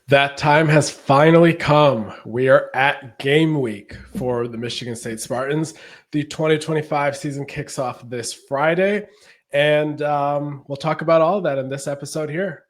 That time has finally come. We are at game week for the Michigan State Spartans. The 2025 season kicks off this Friday, and we'll talk about all of that in this episode here.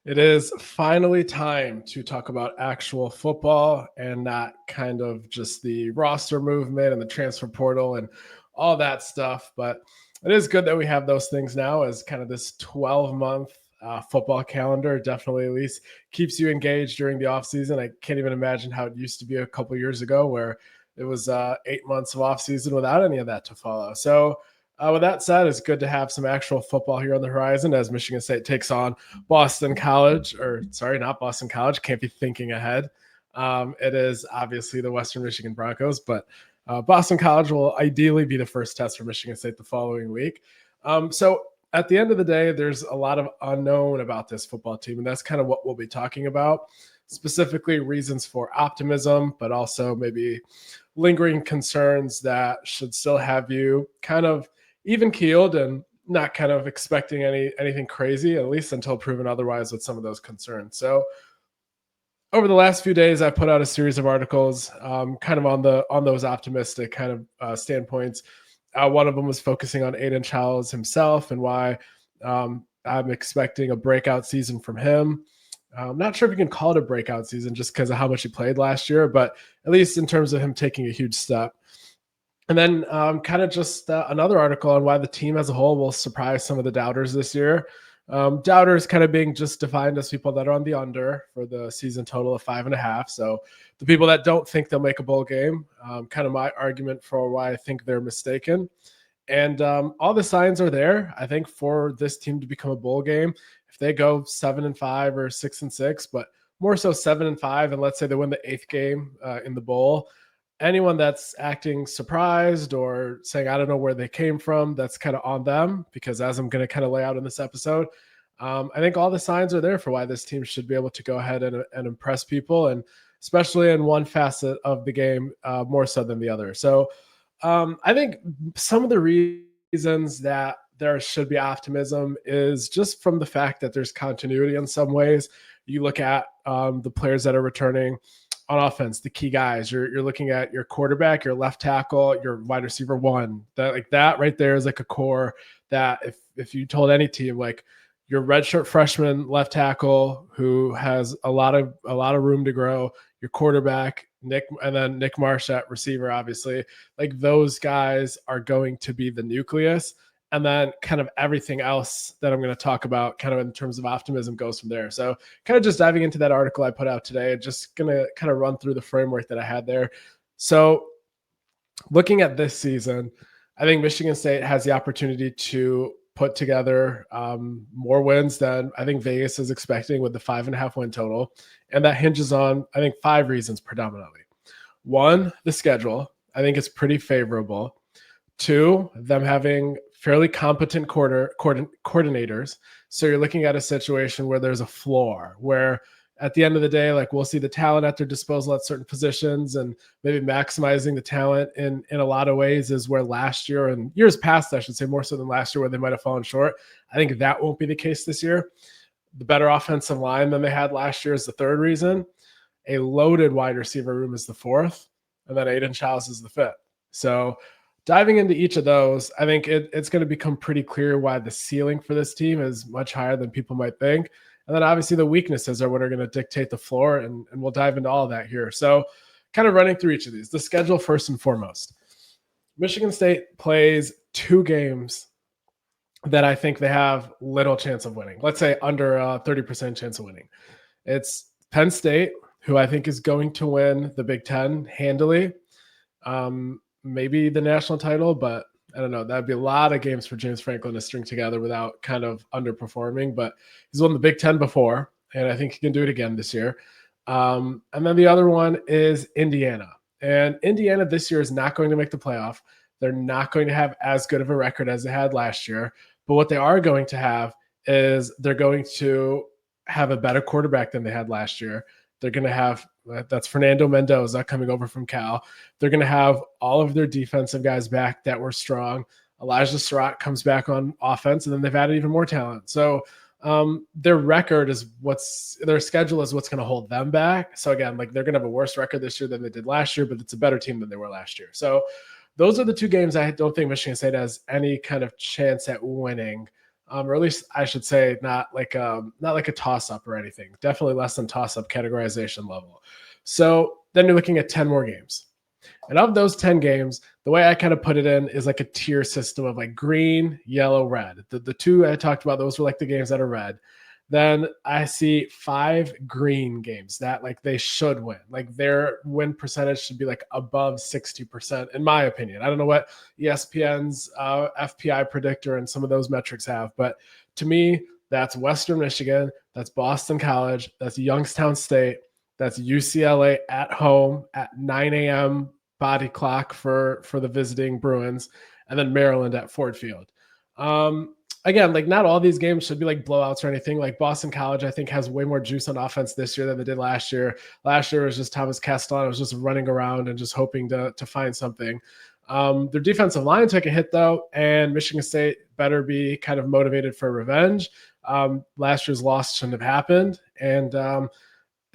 It is finally time to talk about actual football and not kind of just the roster movement and the transfer portal and all that stuff. But it is good that we have those things now as kind of this 12-month football calendar. Definitely at least keeps you engaged during the offseason. I can't even imagine how it used to be a couple years ago where it was 8 months of offseason without any of that to follow. So with that said, it's good to have some actual football here on the horizon as Michigan State takes on Boston College, not Boston College, can't be thinking ahead. It is obviously the Western Michigan Broncos, but Boston College will ideally be the first test for Michigan State the following week. So at the end of the day, there's a lot of unknown about this football team, and that's kind of what we'll be talking about, specifically reasons for optimism, but also maybe lingering concerns that should still have you kind of even-keeled and not kind of expecting anything crazy, at least until proven otherwise with some of those concerns. So over the last few days, I put out a series of articles kind of on those optimistic kind of standpoints. One of them was focusing on Aiden Childs himself and why I'm expecting a breakout season from him. I'm not sure if you can call it a breakout season just because of how much he played last year, but at least in terms of him taking a huge step. And then kind of just another article on why the team as a whole will surprise some of the doubters this year. Doubters kind of being just defined as people that are on the under for the season total of 5.5. So the people that don't think they'll make a bowl game, kind of my argument for why I think they're mistaken. And all the signs are there, I think, for this team to become a bowl game. If they go 7-5 or 6-6, but more so 7-5, and let's say they win the 8th game in the bowl, anyone that's acting surprised or saying, I don't know where they came from, that's kind of on them, because as I'm going to kind of lay out in this episode, I think all the signs are there for why this team should be able to go ahead and impress people, and especially in one facet of the game more so than the other. So I think some of the reasons that there should be optimism is just from the fact that there's continuity in some ways. You look at the players that are returning on offense, the key guys. You're looking at your quarterback, your left tackle, your wide receiver one. That right there is like a core that if you told any team, like your redshirt freshman left tackle who has a lot of room to grow, your quarterback, Nick Marsh at receiver, obviously, like those guys are going to be the nucleus. And then kind of everything else that I'm going to talk about kind of in terms of optimism goes from there. So kind of just diving into that article I put out today, just going to kind of run through the framework that I had there. So looking at this season, I think Michigan State has the opportunity to put together more wins than I think Vegas is expecting with the 5.5 win total. And that hinges on, I think, 5 reasons predominantly. 1, the schedule. I think it's pretty favorable. 2, them having fairly competent coordinators. So you're looking at a situation where there's a floor, where at the end of the day, like we'll see the talent at their disposal at certain positions, and maybe maximizing the talent in a lot of ways is where last year and years past, I should say more so than last year, where they might have fallen short. I think that won't be the case this year. The better offensive line than they had last year is the 3rd reason. A loaded wide receiver room is the 4th, and then Aiden Childs is the 5th. So diving into each of those, I think it's going to become pretty clear why the ceiling for this team is much higher than people might think. And then obviously the weaknesses are what are going to dictate the floor, and we'll dive into all of that here. So kind of running through each of these. The schedule first and foremost. Michigan State plays 2 games that I think they have little chance of winning. Let's say under a 30% chance of winning. It's Penn State, who I think is going to win the Big Ten handily. maybe the national title, but I don't know. That'd be a lot of games for James Franklin to string together without kind of underperforming. But he's won the Big Ten before, and I think he can do it again this year. And then the other one is Indiana. And Indiana this year is not going to make the playoff. They're not going to have as good of a record as they had last year. But what they are going to have is they're going to have a better quarterback than they had last year. They're going to have that's Fernando Mendoza coming over from Cal. They're going to have all of their defensive guys back that were strong. Elijah Surratt comes back on offense, and then they've added even more talent. So their record is their schedule is what's going to hold them back. So again, like they're going to have a worse record this year than they did last year, but it's a better team than they were last year. So those are the two games I don't think Michigan State has any kind of chance at winning. Or at least I should say not like a toss-up or anything. Definitely less than toss-up categorization level. So then you're looking at 10 more games. And of those 10 games, the way I kind of put it in is like a tier system of like green, yellow, red. The two I talked about, those were like the games that are red. Then I see 5 green games that like they should win. Like their win percentage should be like above 60%, in my opinion. I don't know what ESPN's FPI predictor and some of those metrics have, but to me, that's Western Michigan, that's Boston College, that's Youngstown State, that's UCLA at home at 9 a.m. body clock for the visiting Bruins, and then Maryland at Ford Field. Again, like not all these games should be like blowouts or anything. Like Boston College, I think, has way more juice on offense this year than they did last year. Last year was just Thomas Castellano was just running around and just hoping to find something. Their defensive line took a hit though, and Michigan State better be kind of motivated for revenge. Last year's loss shouldn't have happened, and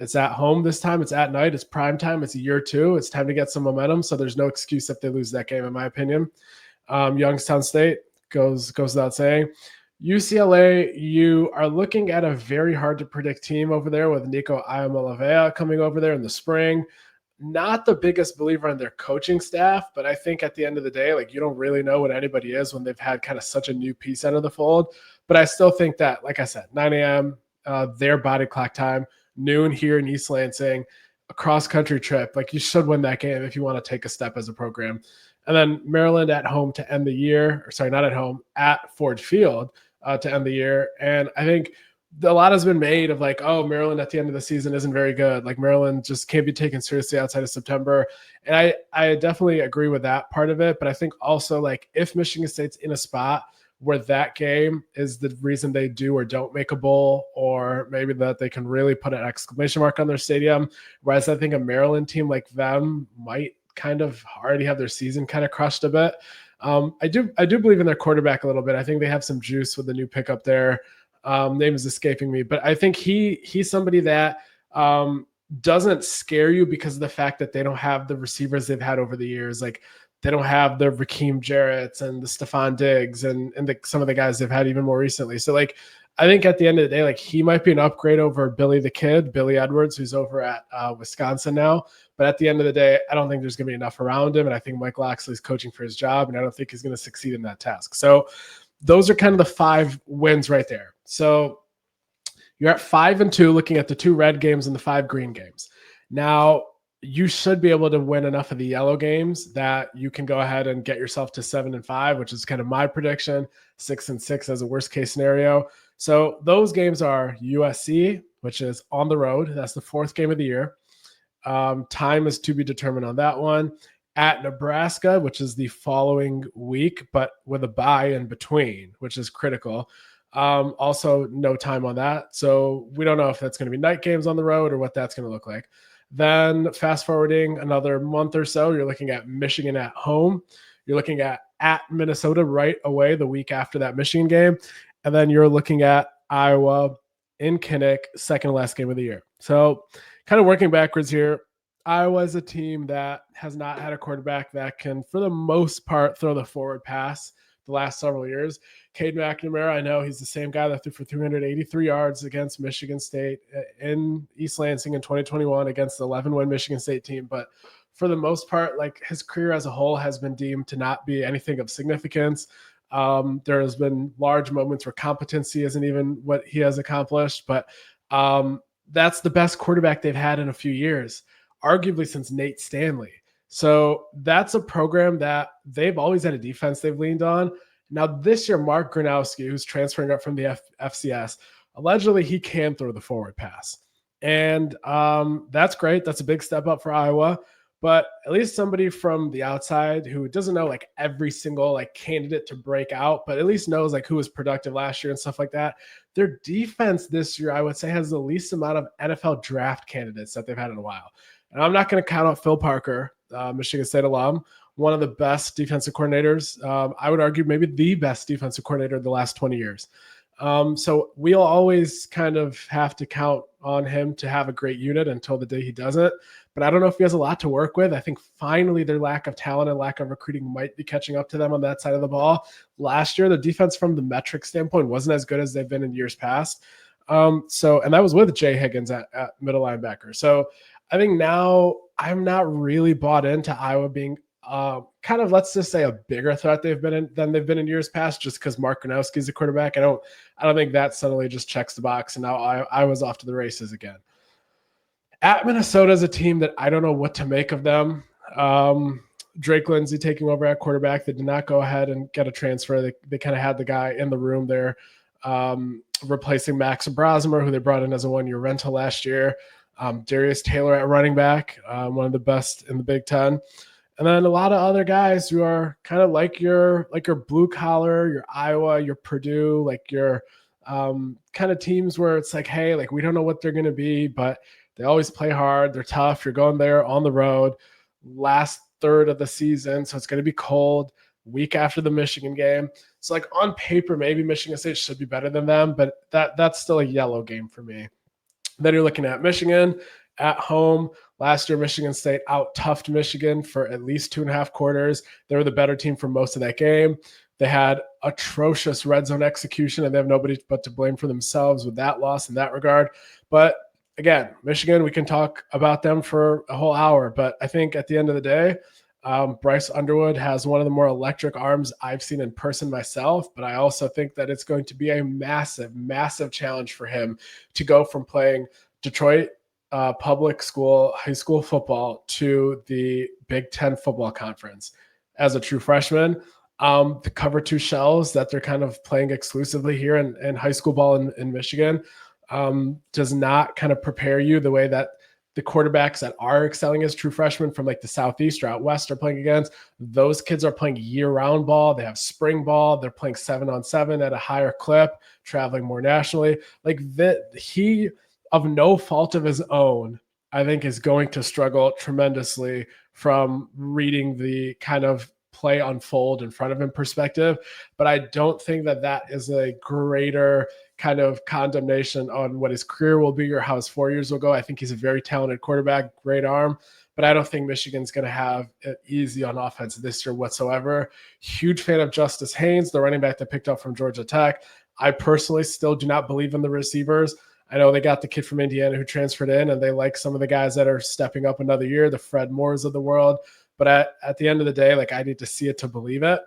it's at home this time. It's at night. It's prime time. It's year 2. It's time to get some momentum. So there's no excuse if they lose that game, in my opinion. Youngstown State goes without saying. UCLA, you are looking at a very hard to predict team over there with Nico Iamaleava coming over there in the spring. Not the biggest believer in their coaching staff, but I think at the end of the day, like you don't really know what anybody is when they've had kind of such a new piece out of the fold. But I still think that, like I said, 9 a.m., their body clock time, noon here in East Lansing, a cross-country trip. Like you should win that game if you want to take a step as a program. And then Maryland at home to end the year, or sorry, not at home, at Ford Field to end the year. And I think a lot has been made of like, oh, Maryland at the end of the season isn't very good. Like Maryland just can't be taken seriously outside of September. And I definitely agree with that part of it. But I think also like if Michigan State's in a spot where that game is the reason they do or don't make a bowl, or maybe that they can really put an exclamation mark on their stadium. Whereas I think a Maryland team like them might kind of already have their season kind of crushed a bit. I do believe in their quarterback a little bit. I think they have some juice with the new pickup there. Name is escaping me, but I think he's somebody that doesn't scare you because of the fact that they don't have the receivers they've had over the years. Like they don't have the Rakeem Jarrett's and the Stephon Diggs and some of the guys they've had even more recently. So like, I think at the end of the day, like he might be an upgrade over Billy Edwards, who's over at Wisconsin now. But at the end of the day, I don't think there's going to be enough around him. And I think Mike Loxley's coaching for his job, and I don't think he's going to succeed in that task. So those are kind of the 5 wins right there. So you're at 5-2 looking at the 2 red games and the 5 green games. Now, you should be able to win enough of the yellow games that you can go ahead and get yourself to 7-5, which is kind of my prediction, 6-6 as a worst case scenario. So those games are USC, which is on the road. That's the 4th game of the year. Time is to be determined on that one. At Nebraska, which is the following week, but with a bye in between, which is critical. Also, no time on that. So we don't know if that's going to be night games on the road or what that's going to look like. Then fast forwarding another month or so, you're looking at Michigan at home. You're looking at Minnesota right away the week after that Michigan game. And then you're looking at Iowa in Kinnick, second to last game of the year. So kind of working backwards here. Iowa is a team that has not had a quarterback that can, for the most part, throw the forward pass the last several years. Cade McNamara, I know he's the same guy that threw for 383 yards against Michigan State in East Lansing in 2021 against the 11-win Michigan State team. But for the most part, like his career as a whole has been deemed to not be anything of significance. There has been large moments where competency isn't even what he has accomplished, but that's the best quarterback they've had in a few years, arguably since Nate Stanley. So that's a program that they've always had a defense they've leaned on. Now this year, Mark Gronowski, who's transferring up from the FCS, allegedly he can throw the forward pass. And that's great. That's a big step up for Iowa. But at least somebody from the outside who doesn't know like every single like candidate to break out, but at least knows like who was productive last year and stuff like that. Their defense this year, I would say, has the least amount of NFL draft candidates that they've had in a while. And I'm not going to count out Phil Parker, Michigan State alum, one of the best defensive coordinators. I would argue maybe the best defensive coordinator of the last 20 years. So we'll always kind of have to count on him to have a great unit until the day he doesn't. But I don't know if he has a lot to work with. I think finally their lack of talent and lack of recruiting might be catching up to them on that side of the ball. Last year, the defense from the metric standpoint wasn't as good as they've been in years past. And that was with Jay Higgins at middle linebacker. So I think now I'm not really bought into Iowa being kind of, let's just say, a bigger threat than they've been in years past, just because Mark Gronowski is the quarterback. I don't think that suddenly just checks the box and now I was off to the races again. At Minnesota is a team that I don't know what to make of them. Drake Lindsey taking over at quarterback. They did not go ahead and get a transfer. They kind of had the guy in the room there, replacing Max Brosmer, who they brought in as a one-year rental last year. Darius Taylor at running back, one of the best in the Big Ten. And then a lot of other guys who are kind of like your blue collar, your Iowa, your Purdue, like your kind of teams where it's like, hey, like we don't know what they're going to be, but they always play hard. They're tough. You're going there on the road, last third of the season, so it's going to be cold. Week after the Michigan game, so like on paper, maybe Michigan State should be better than them, but that's still a yellow game for me. Then you're looking at Michigan at home. Last year, Michigan State out-toughed Michigan for at least 2.5 quarters. They were the better team for most of that game. They had atrocious red zone execution, and they have nobody but to blame for themselves with that loss in that regard. But again, Michigan, we can talk about them for a whole hour, but I think at the end of the day, Bryce Underwood has one of the more electric arms I've seen in person myself, but I also think that it's going to be a massive, massive challenge for him to go from playing Detroit public school, high school football to the Big Ten football conference as a true freshman. The cover two shells that they're kind of playing exclusively here in high school ball in Michigan does not kind of prepare you the way that the quarterbacks that are excelling as true freshmen from like the Southeast or out West are playing against. Those kids are playing year-round ball. They have spring ball. They're playing 7-on-7 at a higher clip, traveling more nationally. Like that, he, of no fault of his own, I think is going to struggle tremendously from reading the kind of play unfold in front of him perspective. But I don't think that is a greater kind of condemnation on what his career will be or how his 4 years will go. I think he's a very talented quarterback, great arm, but I don't think Michigan's going to have it easy on offense this year whatsoever. Huge fan of Justice Haynes, the running back that picked up from Georgia Tech. I personally still do not believe in the receivers. I know they got the kid from Indiana who transferred in, and they like some of the guys that are stepping up another year, the Fred Moores of the world. But at the end of the day, like I need to see it to believe it.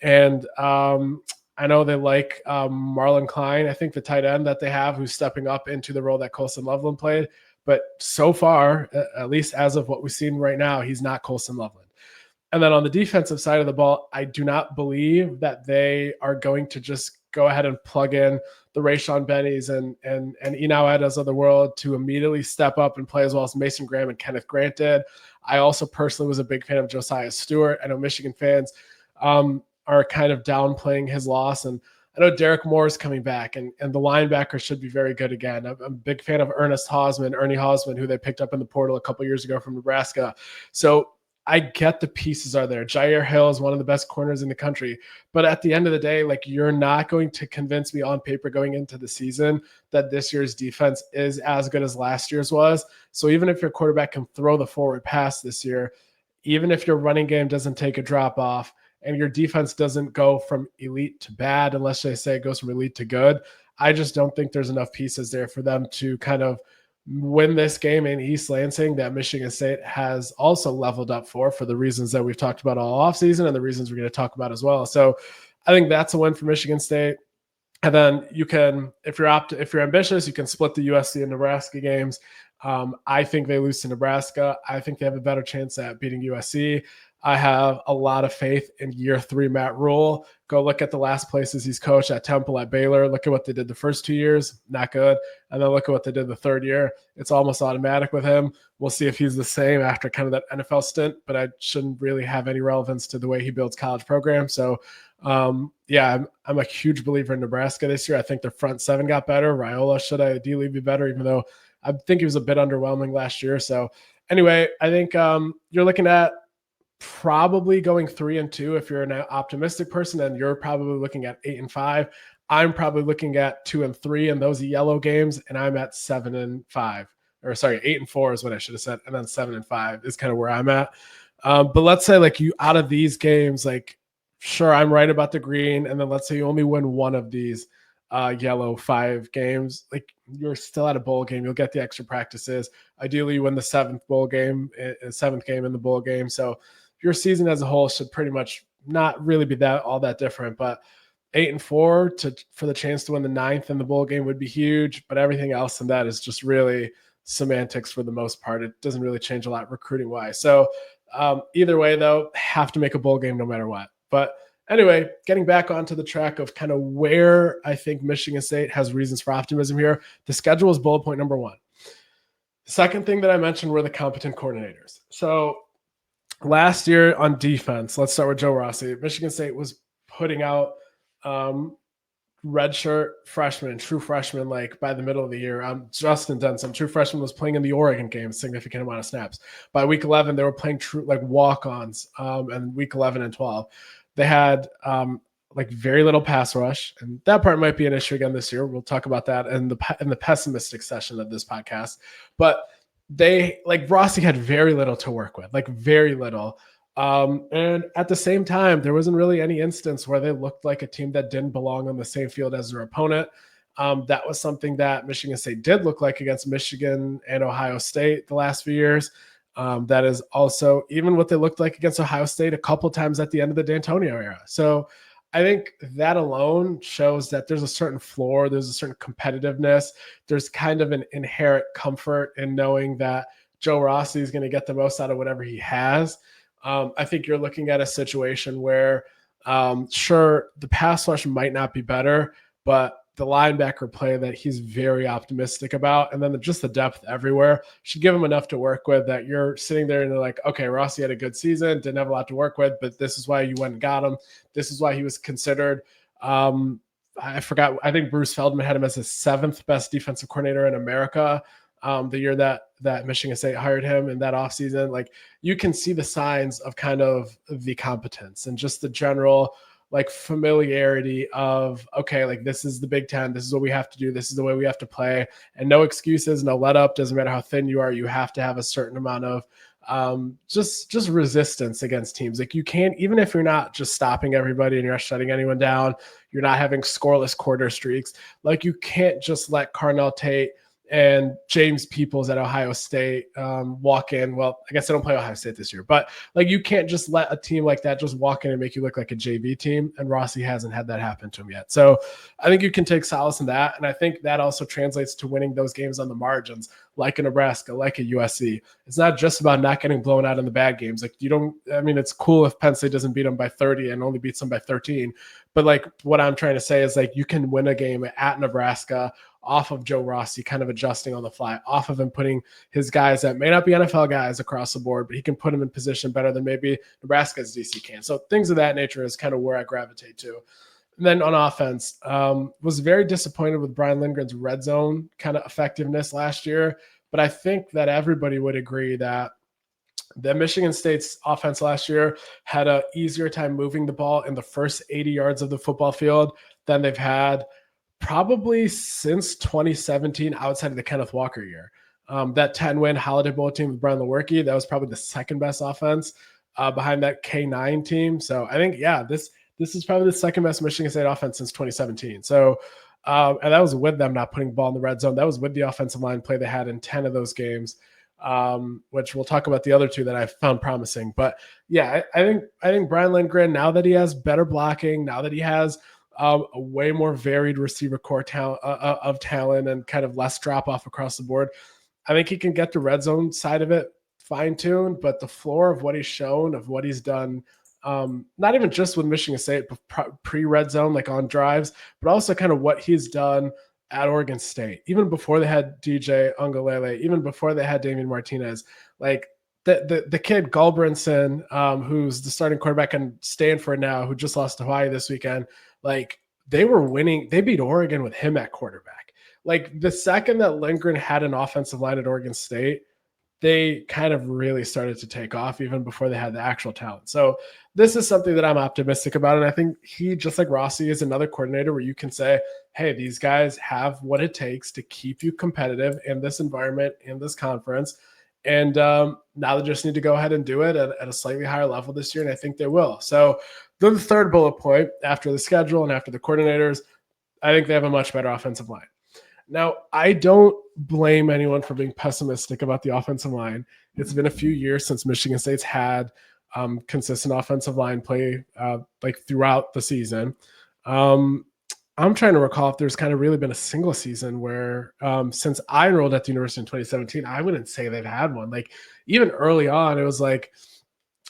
And I know they like Marlon Klein, I think the tight end that they have, who's stepping up into the role that Colson Loveland played. But so far, at least as of what we've seen right now, he's not Colson Loveland. And then on the defensive side of the ball, I do not believe that they are going to just go ahead and plug in the Rayshon Bennies and Enow Edas of the world to immediately step up and play as well as Mason Graham and Kenneth Grant did. I also personally was a big fan of Josiah Stewart. I know Michigan fans are kind of downplaying his loss. And I know Derek Moore is coming back, and the linebacker should be very good again. I'm a big fan of Ernie Hausman, who they picked up in the portal a couple years ago from Nebraska. So I get the pieces are there. Jair Hill is one of the best corners in the country. But at the end of the day, like you're not going to convince me on paper going into the season that this year's defense is as good as last year's was. So even if your quarterback can throw the forward pass this year, even if your running game doesn't take a drop off, and your defense doesn't go from elite to bad, unless they say it goes from elite to good, I just don't think there's enough pieces there for them to kind of win this game in East Lansing that Michigan State has also leveled up for the reasons that we've talked about all offseason and the reasons we're going to talk about as well. So I think that's a win for Michigan State. And then you can, if you're ambitious, you can split the USC and Nebraska games. I think they lose to Nebraska. I think they have a better chance at beating USC. I have a lot of faith in year 3 Matt Rule. Go look at the last places he's coached at Temple, at Baylor. Look at what they did the first 2 years. Not good. And then look at what they did the third year. It's almost automatic with him. We'll see if he's the same after kind of that NFL stint, but I shouldn't really have any relevance to the way he builds college programs. So, yeah, I'm a huge believer in Nebraska this year. I think their front 7 got better. Raiola should ideally be better, even though I think he was a bit underwhelming last year. So anyway, I think you're looking at probably going 3-2 if you're an optimistic person, and you're probably looking at 8-5. I'm probably looking at 2-3 in those yellow games, and I'm at 7-5. Or sorry, 8-4 is what I should have said, and then 7-5 is kind of where I'm at. But let's say like you out of these games, like sure, I'm right about the green, and then let's say you only win one of these yellow 5 games, like you're still at a bowl game. You'll get the extra practices. Ideally, you win the 7th game in the bowl game. So your season as a whole should pretty much not really be that all that different. But 8-4 for the chance to win the 9th in the bowl game would be huge. But everything else in that is just really semantics for the most part. It doesn't really change a lot recruiting wise. So either way, though, have to make a bowl game no matter what. But anyway, getting back onto the track of kind of where I think Michigan State has reasons for optimism here. The schedule is bullet point number 1. The second thing that I mentioned were the competent coordinators. So last year on defense, let's start with Joe Rossi. Michigan State was putting out redshirt freshmen, true freshmen, like by the middle of the year. Justin Denson, true freshman, was playing in the Oregon game, significant amount of snaps. By week 11, they were playing true like walk-ons, and week 11 and 12. They had like very little pass rush, and that part might be an issue again this year. We'll talk about that in the pessimistic session of this podcast. But they like Rossi had very little to work with, like very little. And at the same time, there wasn't really any instance where they looked like a team that didn't belong on the same field as their opponent. That was something that Michigan State did look like against Michigan and Ohio State the last few years. That is also even what they looked like against Ohio State a couple times at the end of the D'Antonio era. So I think that alone shows that there's a certain floor, there's a certain competitiveness, there's kind of an inherent comfort in knowing that Joe Rossi is going to get the most out of whatever he has. I think you're looking at a situation where, sure, the pass rush might not be better, but the linebacker play that he's very optimistic about, and then just the depth everywhere should give him enough to work with that you're sitting there and you're like, okay, Rossi had a good season, didn't have a lot to work with, but this is why you went and got him. This is why he was considered. I forgot. I think Bruce Feldman had him as the 7th best defensive coordinator in America. The year that Michigan State hired him in that offseason. Like you can see the signs of kind of the competence and just the general like familiarity of, okay, like this is the Big Ten. This is what we have to do. This is the way we have to play, and no excuses, no let up. Doesn't matter how thin you are. You have to have a certain amount of just resistance against teams. Like you can't, even if you're not just stopping everybody and you're not shutting anyone down, you're not having scoreless quarter streaks. Like you can't just let Carnell Tate and James Peoples at Ohio State walk in. Well, I guess I don't play Ohio State this year, but like you can't just let a team like that just walk in and make you look like a JV team. And Rossi hasn't had that happen to him yet. So I think you can take solace in that. And I think that also translates to winning those games on the margins, like a Nebraska, like a USC. It's not just about not getting blown out in the bad games. Like it's cool if Penn State doesn't beat them by 30 and only beats them by 13. But like what I'm trying to say is like you can win a game at Nebraska off of Joe Rossi kind of adjusting on the fly, off of him putting his guys that may not be NFL guys across the board, but he can put them in position better than maybe Nebraska's DC can. So things of that nature is kind of where I gravitate to. And then on offense, was very disappointed with Brian Lindgren's red zone kind of effectiveness last year. But I think that everybody would agree that the Michigan State's offense last year had an easier time moving the ball in the first 80 yards of the football field than they've had probably since 2017 outside of the Kenneth Walker year. That 10-win Holiday Bowl team with Brian Lewerke, that was probably the second best offense behind that K9 team. So I think, yeah, this is probably the second best Michigan State offense since 2017. So, and that was with them not putting the ball in the red zone. That was with the offensive line play they had in 10 of those games, which we'll talk about the other 2 that I found promising. But yeah, I think Brian Lindgren, now that he has better blocking, now that he has a way more varied receiver core talent and kind of less drop off across the board, I think he can get the red zone side of it fine-tuned, but the floor of what he's shown, of what he's done, not even just with Michigan State, but pre-red zone, like on drives, but also kind of what he's done at Oregon State, even before they had DJ Ungalele, even before they had Damian Martinez, like the kid Gulbranson, who's the starting quarterback in Stanford now, who just lost to Hawaii this weekend, like they were winning. They beat Oregon with him at quarterback. Like the second that Lindgren had an offensive line at Oregon State, they kind of really started to take off even before they had the actual talent. So this is something that I'm optimistic about. And I think he, just like Rossi, is another coordinator where you can say, hey, these guys have what it takes to keep you competitive in this environment, in this conference. And now they just need to go ahead and do it at a slightly higher level this year. And I think they will. So the third bullet point, after the schedule and after the coordinators, I think they have a much better offensive line. Now, I don't blame anyone for being pessimistic about the offensive line. It's been a few years since Michigan State's had consistent offensive line play like throughout the season. I'm trying to recall if there's kind of really been a single season where since I enrolled at the university in 2017, I wouldn't say they've had one. Like even early on, it was like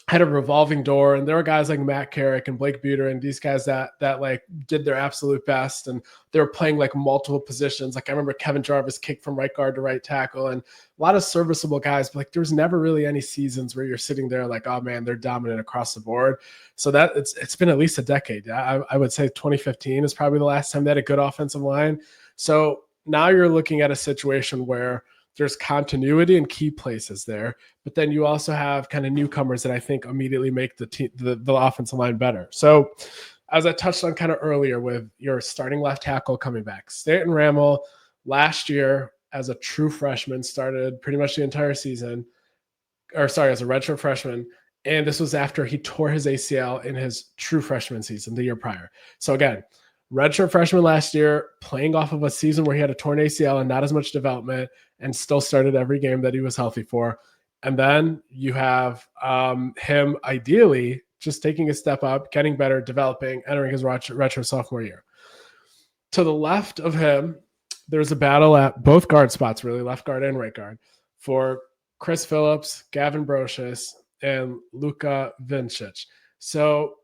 had a revolving door, and there were guys like Matt Carrick and Blake Buter and these guys that like did their absolute best, and they were playing like multiple positions. Like I remember Kevin Jarvis kicked from right guard to right tackle, and a lot of serviceable guys, but like there was never really any seasons where you're sitting there like, oh man, they're dominant across the board. So that it's been at least a decade. I would say 2015 is probably the last time they had a good offensive line. So now you're looking at a situation where there's continuity in key places there, but then you also have kind of newcomers that I think immediately make the offensive line better. So as I touched on kind of earlier with your starting left tackle coming back, Stanton Ramel last year as a true freshman started pretty much the entire season, as a redshirt freshman. And this was after he tore his ACL in his true freshman season the year prior. So again, redshirt freshman last year, playing off of a season where he had a torn ACL and not as much development, and still started every game that he was healthy for. And then you have him ideally just taking a step up, getting better, developing, entering his retro sophomore year. To the left of him, there's a battle at both guard spots, really, left guard and right guard, for Chris Phillips, Gavin Brocious, and Luka Vincic. So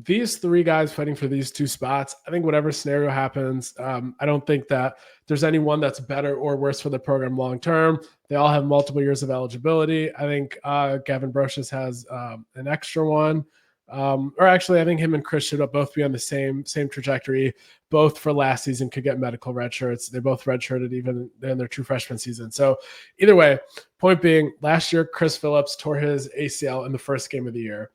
these three guys fighting for these two spots, I think whatever scenario happens, I don't think that there's anyone that's better or worse for the program long term. They all have multiple years of eligibility. I think Gavin Brocious has an extra one. Or actually, I think him and Chris should both be on the same trajectory. Both for last season could get medical redshirts. They both redshirted even in their true freshman season. So either way, point being, last year, Chris Phillips tore his ACL in the first game of the year.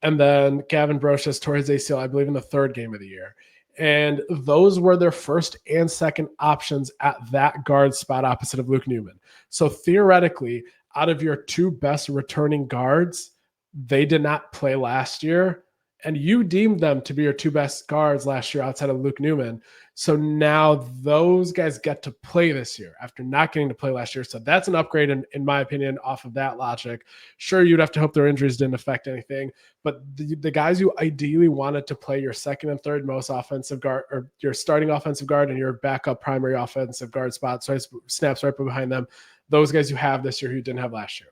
And then Gavin Brocious tore his ACL, I believe, in the third game of the year. And those were their first and second options at that guard spot opposite of Luke Newman. So theoretically, out of your two best returning guards, they did not play last year. And you deemed them to be your two best guards last year outside of Luke Newman. So now those guys get to play this year after not getting to play last year. So that's an upgrade, in my opinion, off of that logic. Sure, you'd have to hope their injuries didn't affect anything. But the guys you ideally wanted to play your second and third most offensive guard, or your starting offensive guard and your backup primary offensive guard spots, so snaps right behind them, those guys you have this year who you didn't have last year.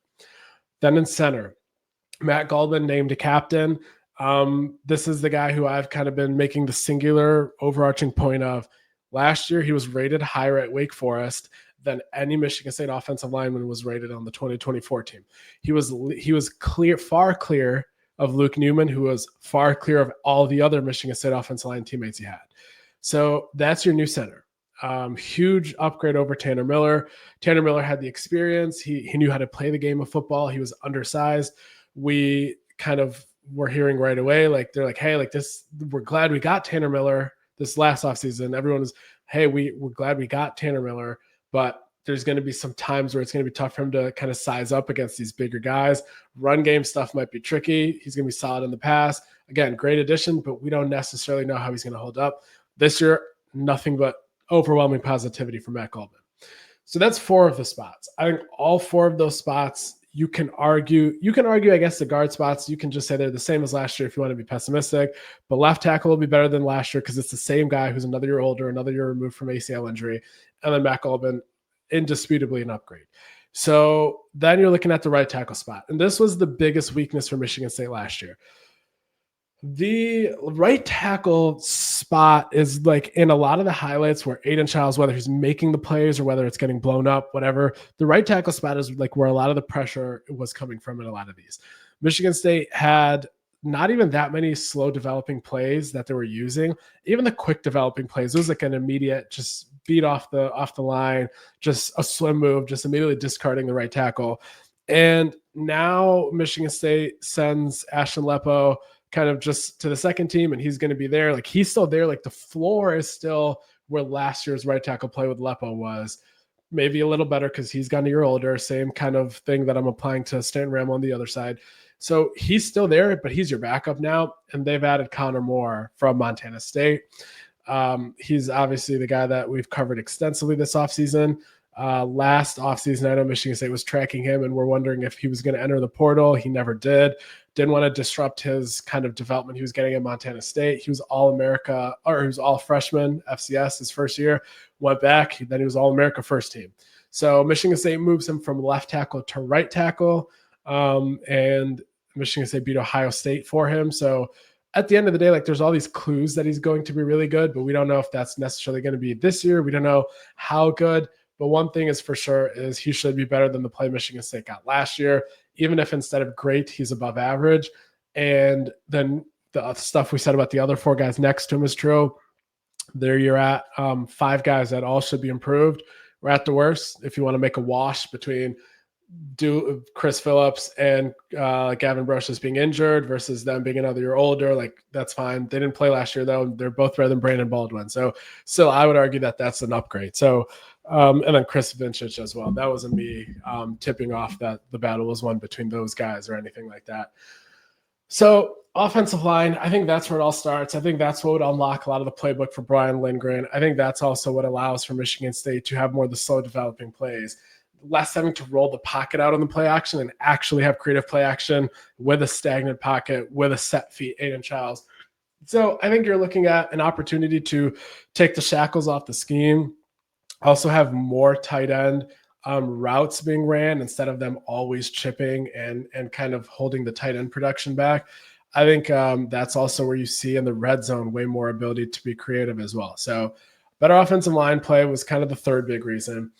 Then in center, Matt Goldman named a captain. This is the guy who I've kind of been making the singular overarching point of. Last year, he was rated higher at Wake Forest than any Michigan State offensive lineman was rated on the 2024 team. He was far clear of Luke Newman, who was far clear of all the other Michigan State offensive line teammates he had. So that's your new center. Huge upgrade over Tanner Miller. Tanner Miller had the experience. He knew how to play the game of football. He was undersized. We kind of were hearing right away, like they're like, hey, like this, we're glad we got Tanner Miller this last offseason. Everyone was, hey, we're glad we got Tanner Miller, but there's going to be some times where it's going to be tough for him to kind of size up against these bigger guys. Run game stuff might be tricky. He's going to be solid in the pass. Again, great addition, but we don't necessarily know how he's going to hold up. This year, nothing but overwhelming positivity from Matt Goldman. So that's four of the spots. I think all four of those spots, you can argue, I guess, the guard spots. You can just say they're the same as last year if you want to be pessimistic. But left tackle will be better than last year because it's the same guy who's another year older, another year removed from ACL injury. And then Matt Goldman, indisputably an upgrade. So then you're looking at the right tackle spot. And this was the biggest weakness for Michigan State last year. The right tackle spot is like in a lot of the highlights where Aiden Childs, whether he's making the plays or whether it's getting blown up, whatever, the right tackle spot is like where a lot of the pressure was coming from in a lot of these. Michigan State had not even that many slow developing plays that they were using. Even the quick developing plays, it was like an immediate just beat off the line, just a swim move, just immediately discarding the right tackle. And now Michigan State sends Ashton Lepo kind of just to the second team, and he's going to be there. Like he's still there. Like the floor is still where last year's right tackle play with Lepo was. Maybe a little better because he's gotten a year older. Same kind of thing that I'm applying to Stan Ram on the other side. So he's still there, but he's your backup now. And they've added Connor Moore from Montana State. He's obviously the guy that we've covered extensively this offseason. Last offseason, I know Michigan State was tracking him and we're wondering if he was going to enter the portal. He never did. Didn't want to disrupt his kind of development he was getting at Montana State. He was All-America, or he was all-freshman FCS his first year, went back, then he was All-America first team. So Michigan State moves him from left tackle to right tackle, and Michigan State beat Ohio State for him. So at the end of the day, like there's all these clues that he's going to be really good, but we don't know if that's necessarily going to be this year. We don't know how good. But one thing is for sure is he should be better than the play Michigan State got last year, even if instead of great, he's above average. And then the stuff we said about the other four guys next to him is true. There you're at 5 guys that all should be improved. We're at the worst. If you want to make a wash between Chris Phillips and Gavin Brocious being injured versus them being another year older, like that's fine. They didn't play last year though. They're both better than Brandon Baldwin. So still, I would argue that that's an upgrade. So and then Chris Vincich as well. That wasn't me tipping off that the battle was won between those guys or anything like that. So offensive line, I think that's where it all starts. I think that's what would unlock a lot of the playbook for Brian Lindgren. I think that's also what allows for Michigan State to have more of the slow developing plays, less having to roll the pocket out on the play action and actually have creative play action with a stagnant pocket, with a set feet, Aiden Childs. So I think you're looking at an opportunity to take the shackles off the scheme, also have more tight end routes being ran instead of them always chipping and kind of holding the tight end production back. I think that's also where you see in the red zone way more ability to be creative as well. So better offensive line play was kind of the third big reason.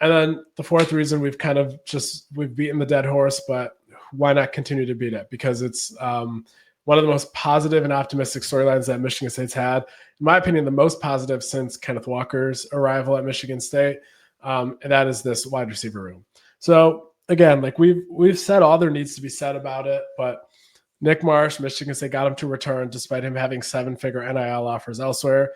And then the fourth reason we've beaten the dead horse, but why not continue to beat it? Because it's one of the most positive and optimistic storylines that Michigan State's had. In my opinion, the most positive since Kenneth Walker's arrival at Michigan State. And that is this wide receiver room. So again, like we've said all there needs to be said about it, but Nick Marsh, Michigan State got him to return despite him having 7-figure NIL offers elsewhere.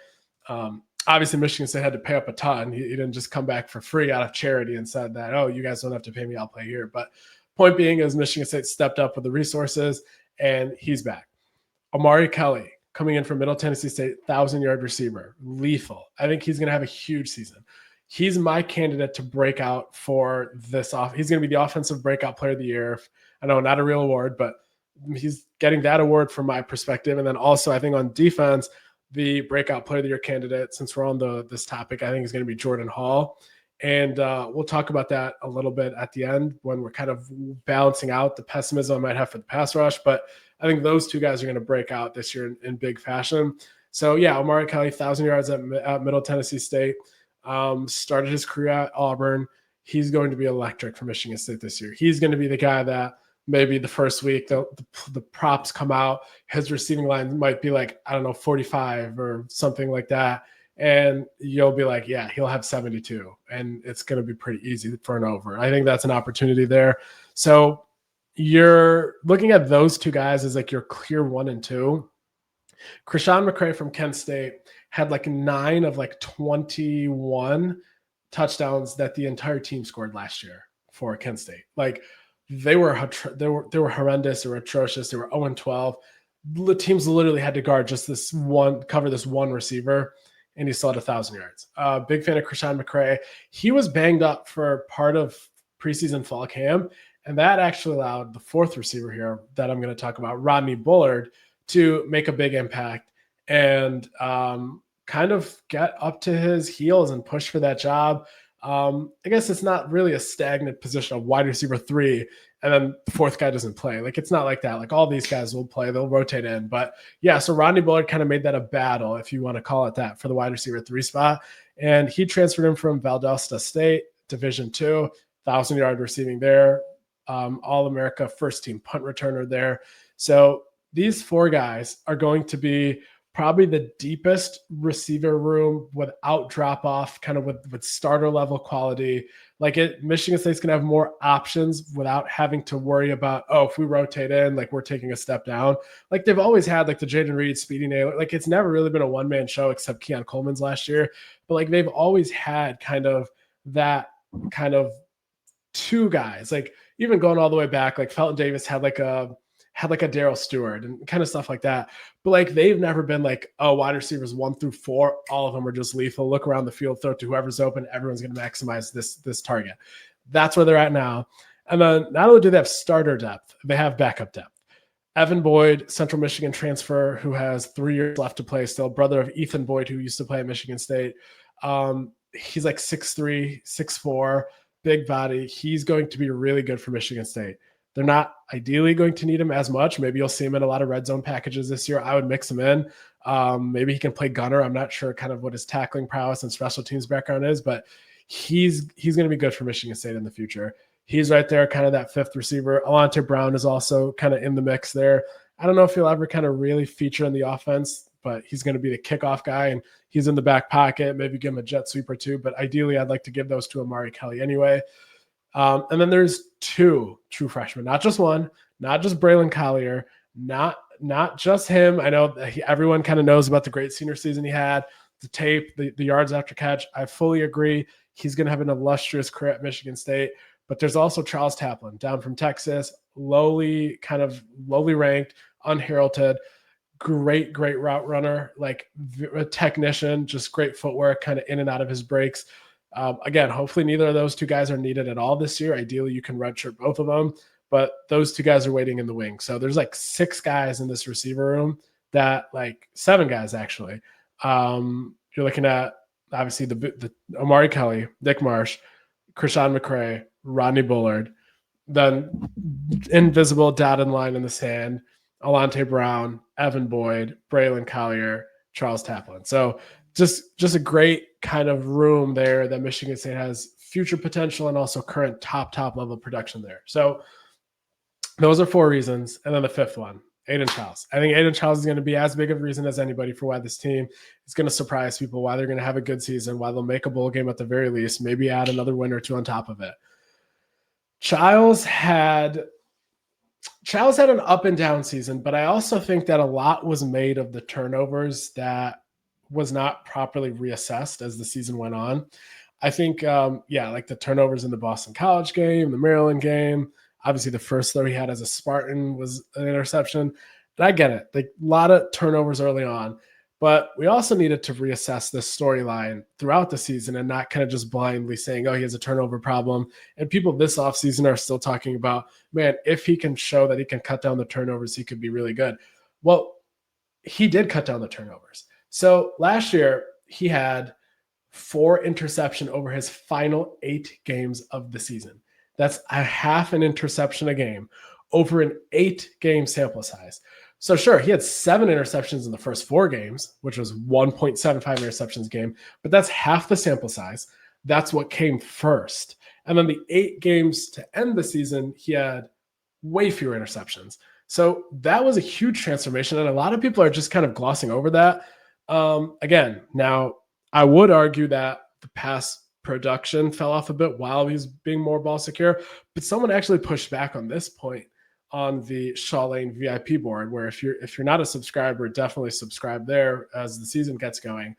Obviously, Michigan State had to pay up a ton. He didn't just come back for free out of charity and said that, oh, you guys don't have to pay me, I'll play here. But point being is Michigan State stepped up with the resources, and he's back. Amari Kelly coming in from Middle Tennessee State, 1,000-yard receiver, lethal. I think he's going to have a huge season. He's my candidate to break out for this off. He's going to be the offensive breakout player of the year. I know not a real award, but he's getting that award from my perspective. And then also I think on defense, the breakout player of the year candidate, since we're on this topic, I think is going to be Jordan Hall. And we'll talk about that a little bit at the end when we're kind of balancing out the pessimism I might have for the pass rush. But I think those two guys are going to break out this year in big fashion. So yeah, Amari Kelly, 1,000 yards at Middle Tennessee State. Started his career at Auburn. He's going to be electric for Michigan State this year. He's going to be the guy that maybe the first week the props come out, his receiving line might be like, I don't know, 45 or something like that. And you'll be like, yeah, he'll have 72. And it's going to be pretty easy for an over. I think that's an opportunity there. So you're looking at those two guys as like your clear 1 and 2. Krishan McCray from Kent State had like 9 of like 21 touchdowns that the entire team scored last year for Kent State. Like they were horrendous. They were atrocious. They were 0-12. The teams literally had to guard just cover this one receiver, and he still had 1,000 yards. Big fan of Krishan McCray. He was banged up for part of preseason fall camp, and that actually allowed the fourth receiver here that I'm going to talk about, Rodney Bullard, to make a big impact and kind of get up to his heels and push for that job. I guess it's not really a stagnant position of wide receiver 3, and then the fourth guy doesn't play. Like, it's not like that. Like, all these guys will play, they'll rotate in. But yeah, so Rodney Bullard kind of made that a battle, if you want to call it that, for the wide receiver 3 spot. And he transferred him from Valdosta State, Division II, 1,000-yard receiving there, All-America first team punt returner there. So these 4 guys are going to be probably the deepest receiver room without drop off, kind of with starter level quality. Like, Michigan State's going to have more options without having to worry about, oh, if we rotate in, like, we're taking a step down. Like, they've always had like the Jaden Reed, Speedy Naylor. Like, it's never really been a one-man show except Keon Coleman's last year. But like, they've always had kind of that kind of 2 guys, like even going all the way back, like Felton Davis had like a Darryl Stewart and kind of stuff like that. But like, they've never been like, oh, wide receivers 1 through 4, all of them are just lethal. Look around the field, throw it to whoever's open. Everyone's going to maximize this target. That's where they're at now. And then not only do they have starter depth, they have backup depth. Evan Boyd, Central Michigan transfer, who has 3 years left to play still, brother of Ethan Boyd, who used to play at Michigan State. He's like 6'3", 6'4", big body. He's going to be really good for Michigan State. They're not ideally going to need him as much. Maybe you'll see him in a lot of red zone packages this year. I would mix him in. Maybe he can play gunner. I'm not sure kind of what his tackling prowess and special teams background is, but he's going to be good for Michigan State in the future. He's right there, kind of that 5th receiver. Alante Brown is also kind of in the mix there. I don't know if he'll ever kind of really feature in the offense, but he's going to be the kickoff guy, and he's in the back pocket. Maybe give him a jet sweep or 2, but ideally I'd like to give those to Amari Kelly anyway. And then there's 2 true freshmen, not just 1, not just Braylon Collier, not just him. I know that everyone kind of knows about the great senior season he had, the tape, the yards after catch. I fully agree. He's going to have an illustrious career at Michigan State. But there's also Charles Taplin down from Texas, lowly ranked, unheralded, great route runner, like a technician, just great footwork, kind of in and out of his breaks. Again, hopefully neither of those 2 guys are needed at all this year. Ideally, you can redshirt both of them, but those 2 guys are waiting in the wing. So there's like 6 guys in this receiver room, that like 7 guys actually. You're looking at obviously the Amari Kelly, Nick Marsh, Krishan McCray, Rodney Bullard, then invisible dotted line in the sand, Alante Brown, Evan Boyd, Braylon Collier, Charles Taplin. So just a great kind of room there that Michigan State has future potential and also current top level production there. So those are 4 reasons. And then the 5th one, Aiden Charles. I think Aiden Charles is going to be as big of a reason as anybody for why this team is going to surprise people, why they're going to have a good season, why they'll make a bowl game at the very least, maybe add another win or 2 on top of it. Childs had an up and down season, but I also think that a lot was made of the turnovers that was not properly reassessed as the season went on. I think, like the turnovers in the Boston College game, the Maryland game, obviously the first throw he had as a Spartan was an interception. And I get it. Like, a lot of turnovers early on. But we also needed to reassess this storyline throughout the season and not kind of just blindly saying, oh, he has a turnover problem. And people this offseason are still talking about, man, if he can show that he can cut down the turnovers, he could be really good. Well, he did cut down the turnovers. So last year, he had 4 interceptions over his final 8 games of the season. That's a half an interception a game over an 8-game sample size. So sure, he had 7 interceptions in the first 4 games, which was 1.75 interceptions a game, but that's half the sample size. That's what came first. And then the 8 games to end the season, he had way fewer interceptions. So that was a huge transformation, and a lot of people are just kind of glossing over that. Again, now I would argue that the pass production fell off a bit while he's being more ball secure, but someone actually pushed back on this point on the Shaw Lane VIP board, where if you're not a subscriber, definitely subscribe there as the season gets going.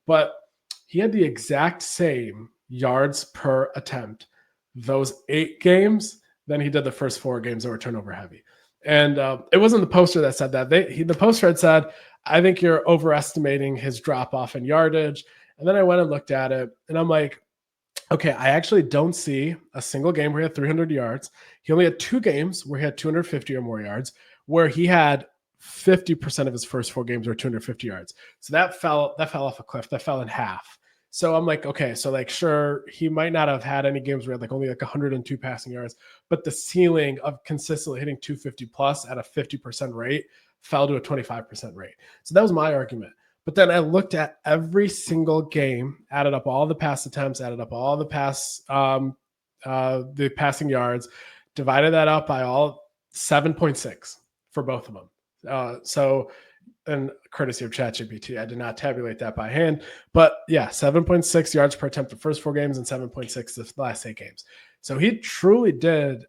But he had the exact same yards per attempt those 8 games than he did the first 4 games that were turnover heavy. And it wasn't the poster that said that. The poster had said, I think you're overestimating his drop off in yardage. And then I went and looked at it, and I'm like, okay, I actually don't see a single game where he had 300 yards. He only had 2 games where he had 250 or more yards, where he had 50% of his first 4 games were 250 yards. So that fell off a cliff. That fell in half. So I'm like, okay, so like, sure, he might not have had any games where he had like only like 102 passing yards, but the ceiling of consistently hitting 250 plus at a 50% rate fell to a 25% rate. So that was my argument. But then I looked at every single game, added up all the pass attempts, added up all the passing yards, divided that up by all 7.6 for both of them. So and courtesy of ChatGPT, I did not tabulate that by hand, but yeah, 7.6 yards per attempt the first 4 games and 7.6 the last 8 games. So he truly did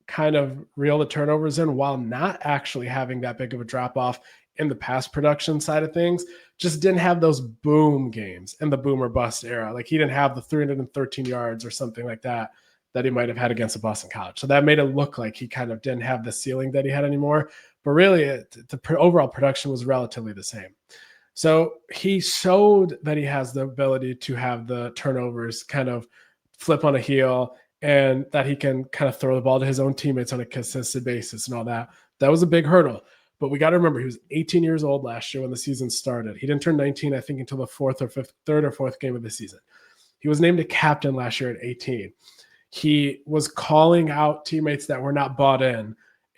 kind of reel the turnovers in while not actually having that big of a drop off in the pass production side of things. Just didn't have those boom games in the boom or bust era. Like he didn't have the 313 yards or something like that he might have had against a Boston College. So that made it look like he kind of didn't have the ceiling that he had anymore. But really, the overall production was relatively the same. So he showed that he has the ability to have the turnovers kind of flip on a heel and that he can kind of throw the ball to his own teammates on a consistent basis and all that. That was a big hurdle. But we got to remember, he was 18 years old last year when the season started. He didn't turn 19, I think, until the third or fourth game of the season. He was named a captain last year at 18. He was calling out teammates that were not bought in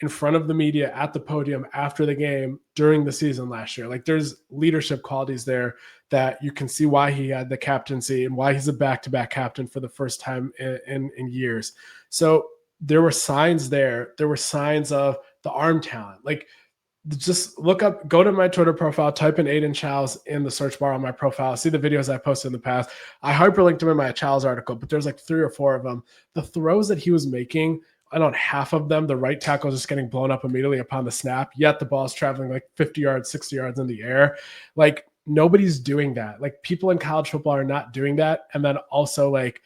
front of the media at the podium after the game during the season last year. Like there's leadership qualities there that you can see why he had the captaincy and why he's a back-to-back captain for the first time in years. So there were signs there. There were signs of the arm talent. Like just go to my Twitter profile, type in Aiden Childs in the search bar on my profile, see the videos I posted in the past. I hyperlinked them in my Childs article, but there's like 3 or 4 of them. The throws that he was making, I don't know, half of them, the right tackle is just getting blown up immediately upon the snap, yet the ball is traveling like 50 yards, 60 yards in the air. Like nobody's doing that. Like people in college football are not doing that. And then also like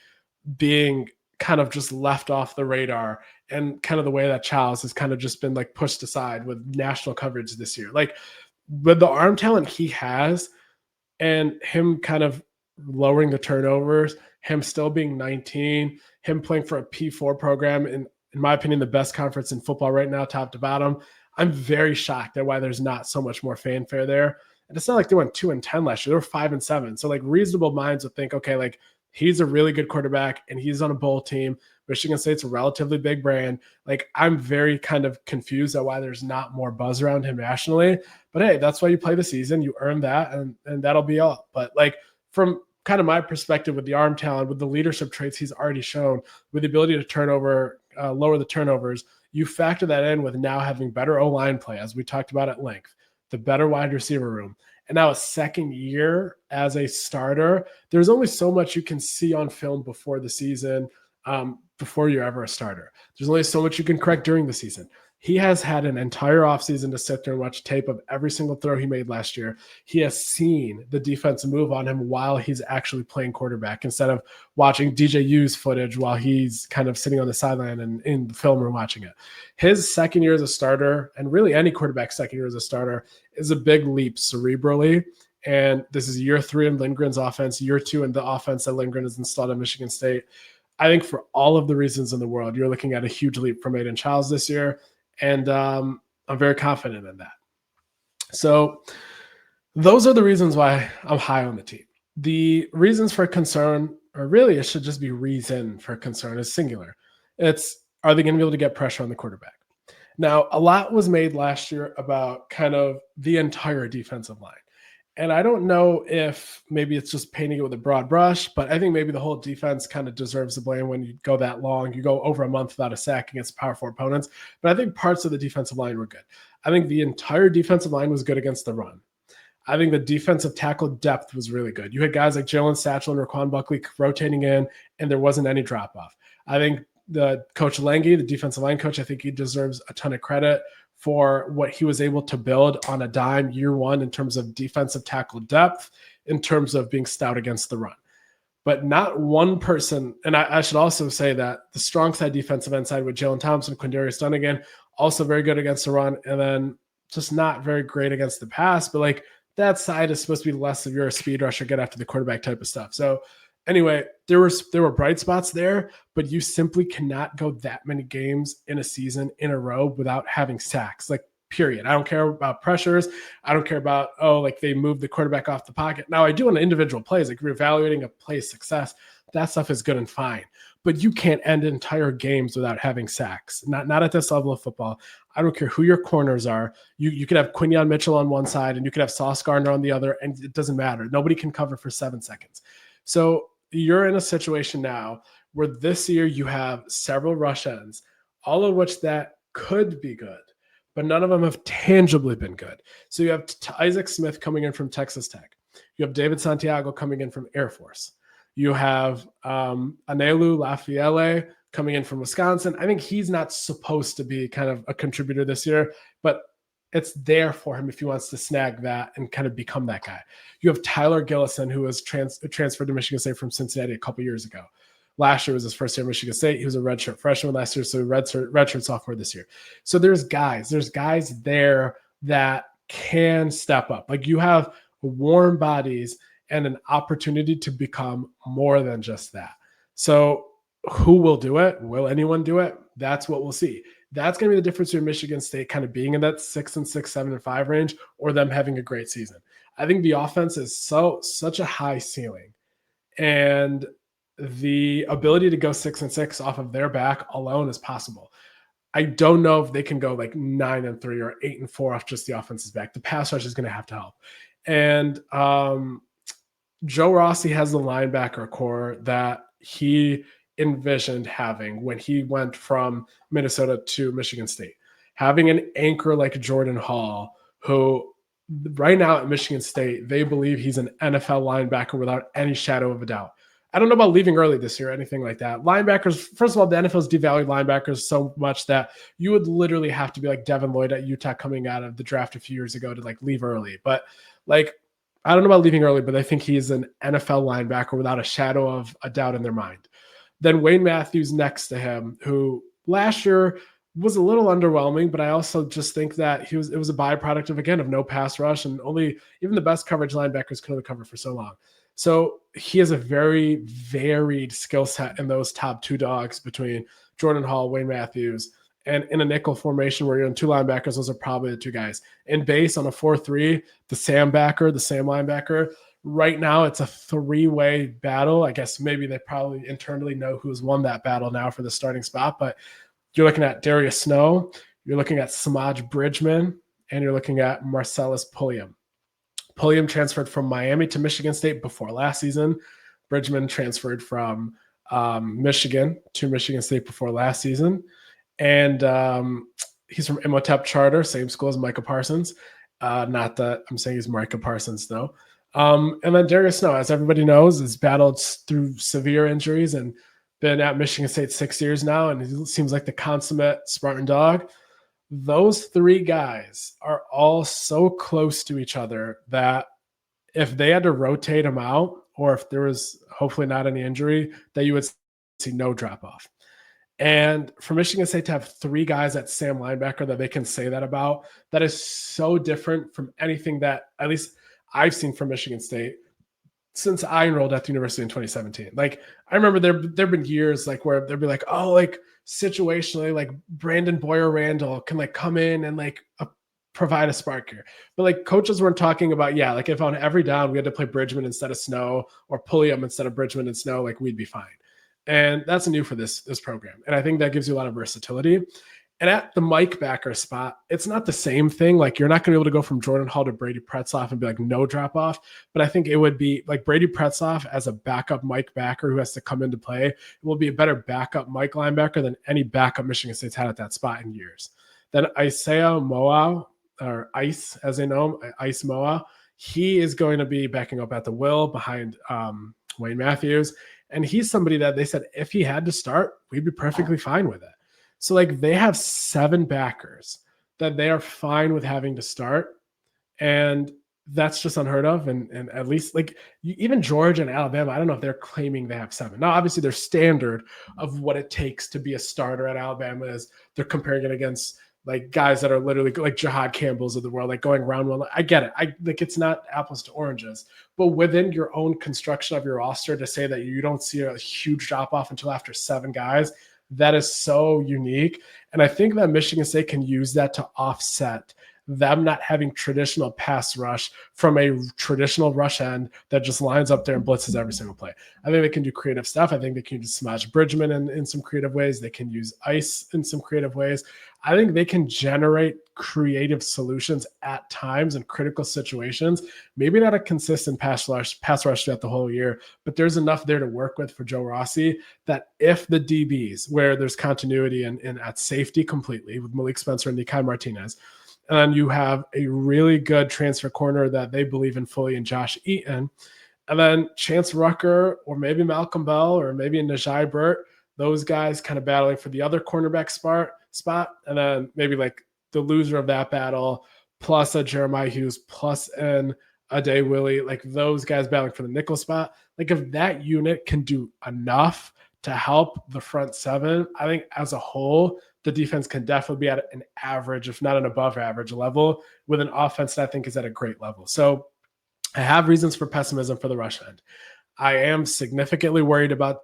being kind of just left off the radar, and kind of the way that Childs has kind of just been like pushed aside with national coverage this year. Like with the arm talent he has and him kind of lowering the turnovers, him still being 19, him playing for a P4 program, in my opinion, the best conference in football right now, top to bottom. I'm very shocked at why there's not so much more fanfare there. And it's not like they went 2-10 last year. They were 5-7. So like reasonable minds would think, okay, like he's a really good quarterback and he's on a bowl team. Michigan State's a relatively big brand. Like I'm very kind of confused at why there's not more buzz around him nationally. But hey, that's why you play the season. You earn that, and that'll be all. But like from kind of my perspective with the arm talent, with the leadership traits he's already shown, with the ability to lower the turnovers, you factor that in with now having better O-line play, as we talked about at length, the better wide receiver room, and now a second year as a starter. There's only so much you can see on film before the season, before you're ever a starter. There's only so much you can correct during the season. He has had an entire offseason to sit there and watch tape of every single throw he made last year. He has seen the defense move on him while he's actually playing quarterback, instead of watching DJU's footage while he's kind of sitting on the sideline and in the film room watching it. His second year as a starter, and really any quarterback's second year as a starter, is a big leap cerebrally. And this is year 3 in Lindgren's offense, year 2 in the offense that Lindgren has installed at Michigan State. I think for all of the reasons in the world, you're looking at a huge leap from Aiden Childs this year. And I'm very confident in that. So those are the reasons why I'm high on the team. The reasons for concern, or really it should just be reason for concern, is singular. It's, are they going to be able to get pressure on the quarterback? Now, a lot was made last year about kind of the entire defensive line. And I don't know if maybe it's just painting it with a broad brush, but I think maybe the whole defense kind of deserves the blame when you go that long. You go over a month without a sack against powerful opponents. But I think parts of the defensive line were good. I think the entire defensive line was good against the run. I think the defensive tackle depth was really good. You had guys like Jalen Satchel and Raquan Buckley rotating in, and there wasn't any drop-off. I think the coach Lange, the defensive line coach, I think he deserves a ton of credit for what he was able to build on a dime year 1 in terms of defensive tackle depth, in terms of being stout against the run. But not one person, and I should also say that the strong side defensive end side with Jalen Thompson, Quindarius Dunnigan, also very good against the run, and then just not very great against the pass. But like that side is supposed to be less of your speed rusher, get after the quarterback type of stuff. So anyway, there were bright spots there, but you simply cannot go that many games in a season in a row without having sacks. Like period. I don't care about pressures. I don't care about, like they moved the quarterback off the pocket. Now I do on individual plays, like reevaluating a play's success. That stuff is good and fine, but you can't end entire games without having sacks. Not at this level of football. I don't care who your corners are. You could have Quinyon Mitchell on one side and you could have Sauce Gardner on the other, and it doesn't matter. Nobody can cover for 7 seconds. So you're in a situation now where this year you have several rush ends, all of which that could be good, but none of them have tangibly been good. So you have Isaac Smith coming in from Texas Tech. You have David Santiago coming in from Air Force. You have Anelu Lafiele coming in from Wisconsin. I think he's not supposed to be kind of a contributor this year, but it's there for him if he wants to snag that and kind of become that guy. You have Tyler Gillison, who was transferred to Michigan State from Cincinnati a couple years ago. Last year was his first year at Michigan State. He was a redshirt freshman last year, so redshirt sophomore this year. So there's guys there that can step up. Like you have warm bodies and an opportunity to become more than just that. So who will do it? Will anyone do it? That's what we'll see. That's going to be the difference between Michigan State kind of being in that 6-6, 7-5 range, or them having a great season. I think the offense is such a high ceiling, and the ability to go 6-6 off of their back alone is possible. I don't know if they can go like 9-3 or 8-4 off just the offense's back. The pass rush is going to have to help. And Joe Rossi has the linebacker core that he envisioned having when he went from Minnesota to Michigan State. Having an anchor like Jordan Hall, who right now at Michigan State, they believe he's an NFL linebacker without any shadow of a doubt. I don't know about leaving early this year or anything like that. Linebackers, first of all, the NFL's devalued linebackers so much that you would literally have to be like Devin Lloyd at Utah coming out of the draft a few years ago to like leave early. But like, I don't know about leaving early, but I think he's an NFL linebacker without a shadow of a doubt in their mind. Then Wayne Matthews next to him, who last year was a little underwhelming, but I also just think that it was a byproduct of no pass rush, and even the best coverage linebackers could only cover for so long. So he has a very varied skill set in those top two dogs between Jordan Hall, Wayne Matthews, and in a nickel formation where you're in two linebackers, those are probably the two guys. In base on a 4-3, the Sam linebacker. Right now, it's a three-way battle. I guess maybe they probably internally know who's won that battle now for the starting spot, but you're looking at Darius Snow, you're looking at Samaj Bridgman, and you're looking at Marcellus Pulliam. Pulliam transferred from Miami to Michigan State before last season. Bridgman transferred from Michigan to Michigan State before last season. And he's from Imhotep Charter, same school as Micah Parsons. Not that I'm saying he's Micah Parsons, though. And then Darius Snow, as everybody knows, has battled through severe injuries and been at Michigan State 6 years now, and he seems like the consummate Spartan dog. Those three guys are all so close to each other that if they had to rotate them out, or if there was hopefully not any injury, that you would see no drop off. And for Michigan State to have three guys at Sam linebacker that they can say that about, that is so different from anything that at least I've seen from Michigan State since I enrolled at the university in 2017. Like, I remember there've been years like where they'd be like, oh, like situationally, like Brandon Boyer Randall can like come in and like provide a spark here. But like coaches weren't talking about, like if on every down we had to play Bridgman instead of Snow or Pulliam instead of Bridgman and Snow, like we'd be fine. And that's new for this program. And I think that gives you a lot of versatility. And at the Mike backer spot, it's not the same thing. Like you're not going to be able to go from Jordan Hall to Brady Pretzloff and be like, no drop off. But I think it would be like Brady Pretzloff as a backup Mike backer who has to come into play. It will be a better backup Mike linebacker than any backup Michigan State's had at that spot in years. Then Isaiah Moa, or Ice as they know him, Ice Moa, he is going to be backing up at the will behind Wayne Matthews. And he's somebody that they said if he had to start, we'd be perfectly fine with it. So like they have 7 backers that they are fine with having to start. And that's just unheard of. And at least like even Georgia and Alabama, I don't know if they're claiming they have 7. Now, obviously their standard of what it takes to be a starter at Alabama is they're comparing it against like guys that are literally like Jahad Campbell's of the world, like going round one. I get it. Like it's not apples to oranges, but within your own construction of your roster to say that you don't see a huge drop off until after 7 guys, that is so unique. And I think that Michigan State can use that to offset them not having traditional pass rush from a traditional rush end that just lines up there and blitzes every single play. I think they can do creative stuff. I think they can use Smash Bridgman in some creative ways. They can use ice in some creative ways. I think they can generate creative solutions at times in critical situations. Maybe not a consistent pass rush throughout the whole year, but there's enough there to work with for Joe Rossi that if the DBs, where there's continuity and at safety completely with Malik Spencer and Nikai Martinez, and you have a really good transfer corner that they believe in fully in Josh Eaton, and then Chance Rucker or maybe Malcolm Bell or maybe Najee Burt, those guys kind of battling for the other cornerback spot, and then maybe like the loser of that battle plus a Jeremiah Hughes plus an Ade Willie, like those guys battling for the nickel spot. Like if that unit can do enough to help the front seven, I think as a whole, the defense can definitely be at an average, if not an above average level, with an offense that I think is at a great level. So I have reasons for pessimism for the rush end. I am significantly worried about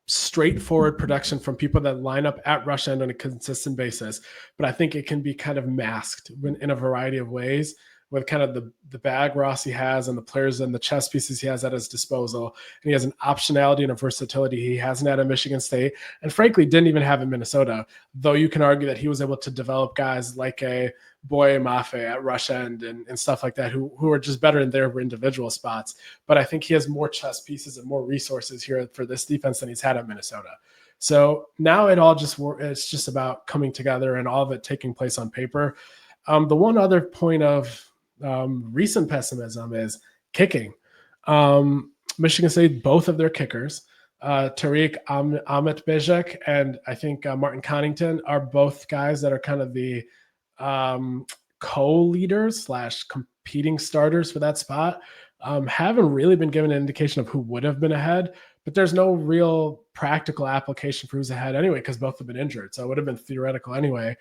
straightforward production from people that line up at rush end on a consistent basis, but I think it can be kind of masked in a variety of ways with kind of the bag Rossi has and the players and the chess pieces he has at his disposal. And he has an optionality and a versatility he hasn't had at Michigan State, and frankly didn't even have in Minnesota, though you can argue that he was able to develop guys like a Boye Mafe at rush end and stuff like that who are just better in their individual spots. But I think he has more chess pieces and more resources here for this defense than he's had at Minnesota. So now it's just about coming together and all of it taking place on paper. The one other point of recent pessimism is kicking. Michigan State, both of their kickers, Tariq Ahmet-Bejek and I think Martin Connington are both guys that are kind of the co-leaders / competing starters for that spot. Haven't really been given an indication of who would have been ahead, but there's no real practical application for who's ahead anyway, because both have been injured. So it would have been theoretical anyway.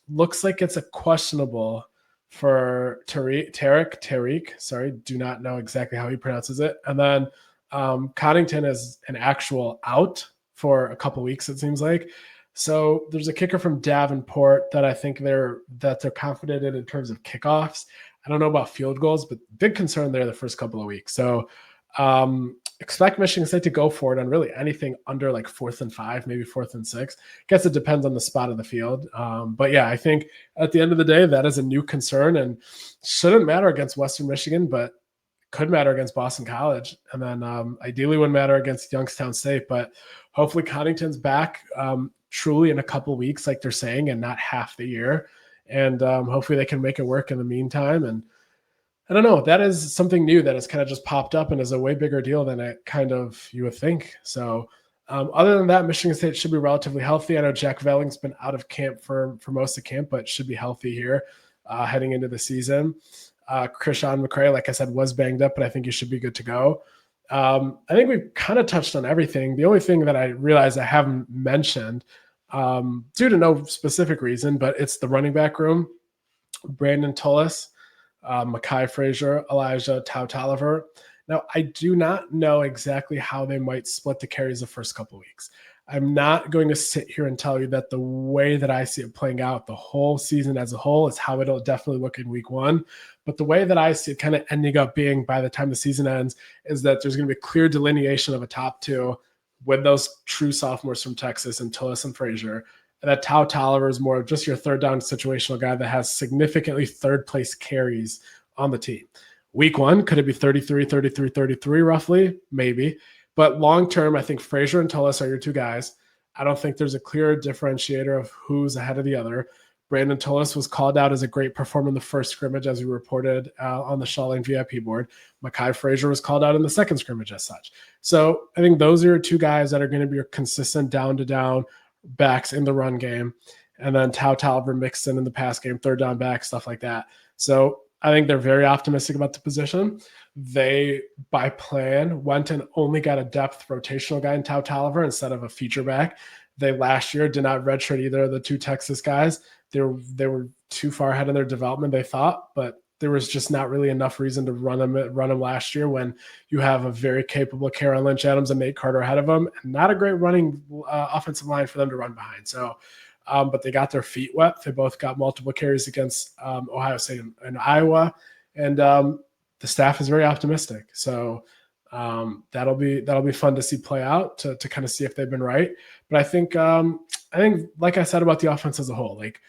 Looks like it's a questionable for Tariq. Sorry, do not know exactly how he pronounces it. And then Coddington is an actual out for a couple weeks, it seems like. So there's a kicker from Davenport that I think they're confident in terms of kickoffs. I don't know about field goals, but big concern there the first couple of weeks. So expect Michigan State to go for it on really anything under like 4th and 5, maybe 4th and 6. Guess it depends on the spot of the field. But yeah, I think at the end of the day, that is a new concern and shouldn't matter against Western Michigan, but could matter against Boston College. And then ideally wouldn't matter against Youngstown State, but hopefully Coddington's back truly in a couple weeks, like they're saying, and not half the year. And hopefully they can make it work in the meantime. And I don't know, that is something new that has kind of just popped up and is a way bigger deal than it kind of you would think. So other than that, Michigan State should be relatively healthy. I know Jack Velling's been out of camp for most of camp, but should be healthy here heading into the season. Krishan McCray, like I said, was banged up, but I think he should be good to go. I think we've kind of touched on everything. The only thing that I realized I haven't mentioned due to no specific reason, but it's the running back room. Brandon Tullis, Mekhi Frazier, Elijah Tautalliver. Now, I do not know exactly how they might split the carries the first couple of weeks. I'm not going to sit here and tell you that the way that I see it playing out the whole season as a whole is how it'll definitely look in week 1. But the way that I see it kind of ending up being by the time the season ends is that there's going to be a clear delineation of a top 2 with those true sophomores from Texas and Tullis and Frazier. And that Tautalliver is more of just your third down situational guy that has significantly third place carries on the team. Week 1, could it be 33, 33, 33 roughly? Maybe. But long-term, I think Frazier and Tullis are your 2 guys. I don't think there's a clear differentiator of who's ahead of the other. Brandon Tullis was called out as a great performer in the first scrimmage, as we reported on the Shawling VIP board. Mekhi Frazier was called out in the second scrimmage as such. So I think those are your 2 guys that are going to be your consistent down-to-down backs in the run game. And then Tautalliver mixed in the pass game, third down back, stuff like that. So I think they're very optimistic about the position. They, by plan, went and only got a depth rotational guy in Tautalliver instead of a feature back. They last year did not redshirt either of the 2 Texas guys. They were too far ahead in their development, they thought, but there was just not really enough reason to run them last year when you have a very capable Karen Lynch Adams and Nate Carter ahead of them, and not a great running offensive line for them to run behind. So but they got their feet wet. They both got multiple carries against Ohio State and Iowa, and the staff is very optimistic. So that'll be fun to see play out to kind of see if they've been right. But I think like I said about the offense as a whole, like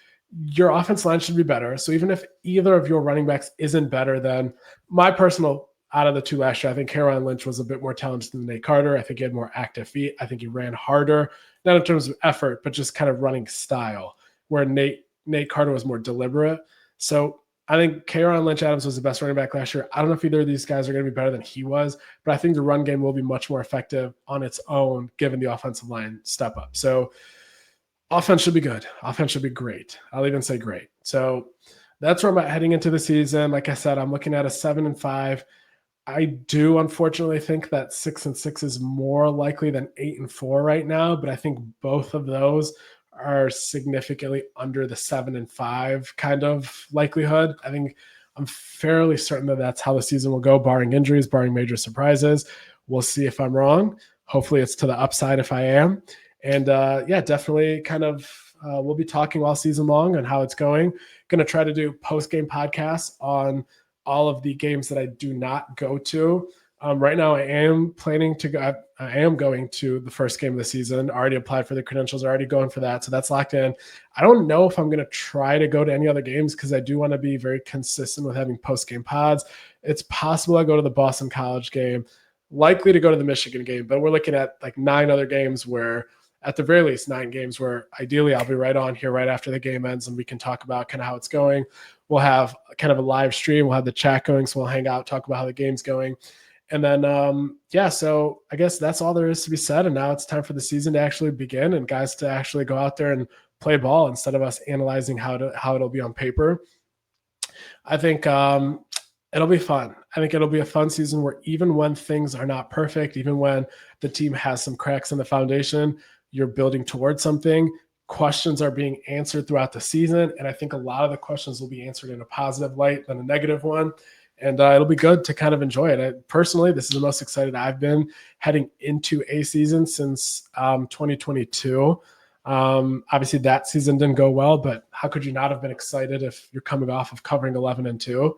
your offense line should be better. So even if either of your running backs isn't better than my personal out of the two last year, I think Caroline Lynch was a bit more talented than Nate Carter. I think he had more active feet. I think he ran harder, not in terms of effort, but just kind of running style, where Nate Carter was more deliberate. So I think Caroline Lynch-Adams was the best running back last year. I don't know if either of these guys are going to be better than he was, but I think the run game will be much more effective on its own, given the offensive line step up. So offense should be good. Offense should be great. I'll even say great. So that's where I'm at heading into the season. Like I said, I'm looking at a 7-5. I do unfortunately think that 6-6 is more likely than 8-4 right now, but I think both of those are significantly under the 7-5 kind of likelihood. I think I'm fairly certain that that's how the season will go, barring injuries, barring major surprises. We'll see if I'm wrong. Hopefully it's to the upside if I am. And definitely kind of we'll be talking all season long on how it's going. Going to try to do post-game podcasts on all of the games that I do not go to. Right now, I am planning to go. I am going to the first game of the season. Already applied for the credentials. Already going for that. So that's locked in. I don't know if I'm going to try to go to any other games because I do want to be very consistent with having post-game pods. It's possible I go to the Boston College game, likely to go to the Michigan game, but we're looking at like 9 other games where, at the very least, 9 games where ideally I'll be right on here right after the game ends and we can talk about kind of how it's going. We'll have kind of a live stream. We'll have the chat going, so we'll hang out, talk about how the game's going. And then, so I guess that's all there is to be said. And now it's time for the season to actually begin and guys to actually go out there and play ball instead of us analyzing how it'll be on paper. I think it'll be fun. I think it'll be a fun season where even when things are not perfect, even when the team has some cracks in the foundation, you're building towards something. Questions are being answered throughout the season. And I think a lot of the questions will be answered in a positive light than a negative one. And it'll be good to kind of enjoy it. Personally, this is the most excited I've been heading into a season since 2022. Obviously, that season didn't go well, but how could you not have been excited if you're coming off of covering 11-2?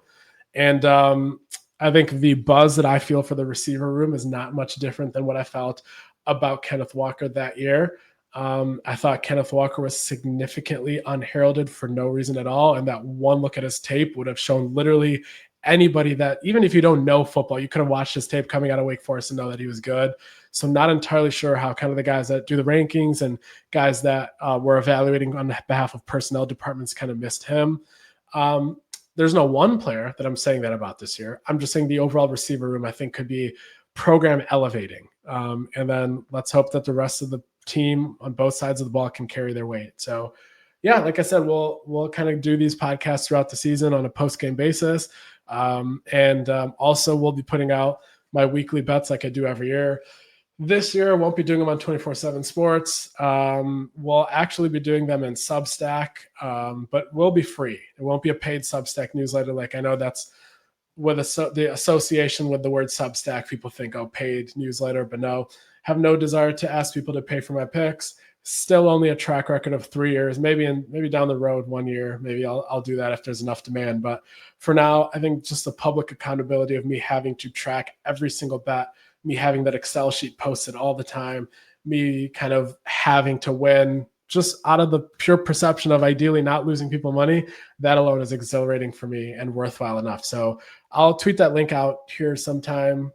And I think the buzz that I feel for the receiver room is not much different than what I felt about Kenneth Walker that year. I thought Kenneth Walker was significantly unheralded for no reason at all. And that one look at his tape would have shown literally anybody that, even if you don't know football, you could have watched his tape coming out of Wake Forest and know that he was good. So not entirely sure how kind of the guys that do the rankings and guys that were evaluating on behalf of personnel departments kind of missed him. There's no one player that I'm saying that about this year. I'm just saying the overall receiver room, I think, could be program elevating. And then let's hope that the rest of the team on both sides of the ball can carry their weight. So yeah, like I said, we'll kind of do these podcasts throughout the season on a post-game basis. Also we'll be putting out my weekly bets like I do every year. This year, I won't be doing them on 24/7 Sports. We'll actually be doing them in Substack, but will be free. It won't be a paid Substack newsletter. Like I know that's with the association with the word Substack, people think, oh, paid newsletter, but no, have no desire to ask people to pay for my picks. Still only a track record of 3 years, maybe down the road 1 year, maybe I'll do that if there's enough demand. But for now, I think just the public accountability of me having to track every single bet, me having that Excel sheet posted all the time, me kind of having to win just out of the pure perception of ideally not losing people money, that alone is exhilarating for me and worthwhile enough. So I'll tweet that link out here sometime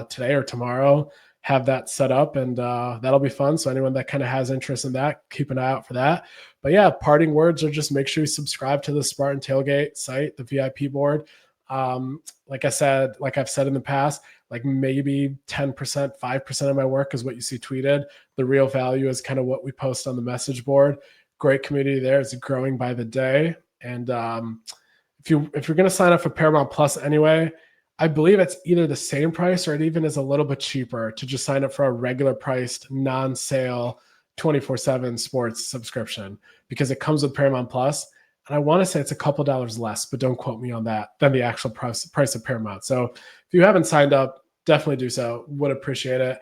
today or tomorrow, have that set up, and that'll be fun. So anyone that kind of has interest in that, keep an eye out for that. But yeah, parting words are just make sure you subscribe to the Spartan Tailgate site, the VIP board. Like I've said in the past, like maybe 10%, 5% of my work is what you see tweeted. The real value is kind of what we post on the message board. Great community there. It's growing by the day. And if you're going to sign up for Paramount Plus anyway, I believe it's either the same price or it even is a little bit cheaper to just sign up for a regular priced non-sale 24/7 sports subscription because it comes with Paramount Plus. And I want to say it's a couple dollars less, but don't quote me on that, than the actual price of Paramount. So if you haven't signed up, definitely do so. Would appreciate it.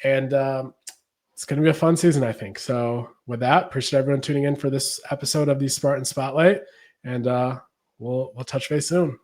And it's going to be a fun season, I think. So with that, appreciate everyone tuning in for this episode of the Spartan Spotlight, and we'll touch base soon.